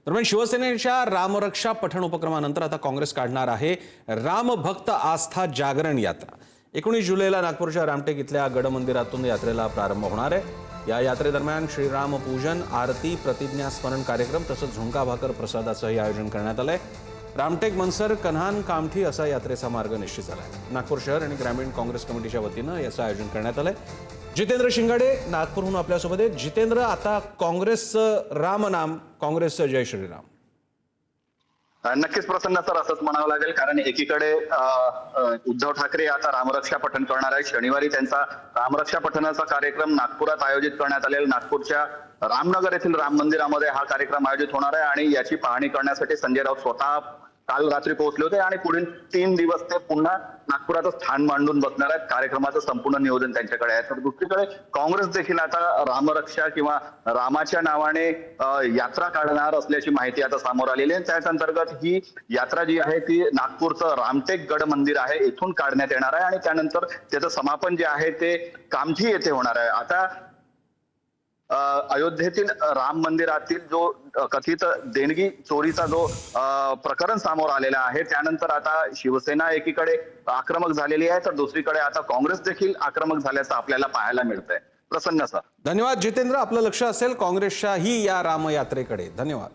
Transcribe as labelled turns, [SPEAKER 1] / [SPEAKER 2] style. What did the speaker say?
[SPEAKER 1] दरम्यान शिवसेनेच्या रामरक्षा पठण उपक्रमानंतर आता काँग्रेस काढणार आहे रामभक्त आस्था जागरण यात्रा। 19 जुलैला नागपूरच्या रामटेक इथल्या गड मंदिरातून यात्रेला प्रारंभ होणार आहे। या यात्रेदरम्यान श्रीराम पूजन, आरती, प्रतिज्ञा स्मरण कार्यक्रम तसंच झुणका भाकर प्रसादाचंही आयोजन करण्यात आलंय। रामटेक, मनसर, कन्हान, कामठी असा यात्रेचा मार्ग निश्चित झालाय। नागपूर शहर आणि ग्रामीण काँग्रेस कमिटीच्या वतीनं याचं आयोजन करण्यात आलंय। जितेंद्र शिंगाडे नागपूरहून आपल्यासोबत आहेत। जितेंद्र, आता काँग्रेसचं रामनाम, काँग्रेसचं जय श्रीराम।
[SPEAKER 2] नक्कीच प्रसन्न सर, असंच म्हणावं लागेल, कारण एकीकडे उद्धव ठाकरे आता रामरक्षा पठण करणार आहे। शनिवारी त्यांचा रामरक्षा पठणाचा कार्यक्रम नागपुरात आयोजित करण्यात आलेला। नागपूरच्या रामनगर येथील राम मंदिरामध्ये हा कार्यक्रम आयोजित होणार आहे आणि याची पाहणी करण्यासाठी संजय राऊत स्वतः काल रात्री पोहोचले होते आणि पुढील 3 दिवस ते पुन्हा नागपुरात स्थान मांडून बसणार आहेत। कार्यक्रमाचं संपूर्ण नियोजन त्यांच्याकडे आहे। तर दुसरीकडे काँग्रेस देखील आता रामरक्षा किंवा रामाच्या नावाने यात्रा काढणार असल्याची माहिती आता समोर आलेली आहे। त्याच अंतर्गत ही यात्रा जी आहे ती नागपूरचं रामटेक गड मंदिर आहे इथून काढण्यात येणार आहे आणि त्यानंतर त्याचं समापन जे आहे ते कामठी येथे होणार आहे। आता अयोध्येतील राम मंदिरातील जो कथित देणगी चोरीचा जो प्रकरण समोर आलेला आहे, त्यानंतर आता शिवसेना एकीकडे आक्रमक झालेली आहे तर दुसरीकडे आता काँग्रेस देखील आक्रमक झाल्याचं आपल्याला पाहायला मिळतंय। प्रसन्न सर,
[SPEAKER 1] धन्यवाद जितेंद्र। आपलं लक्ष असेल काँग्रेसच्याही या रामयात्रेकडे। धन्यवाद।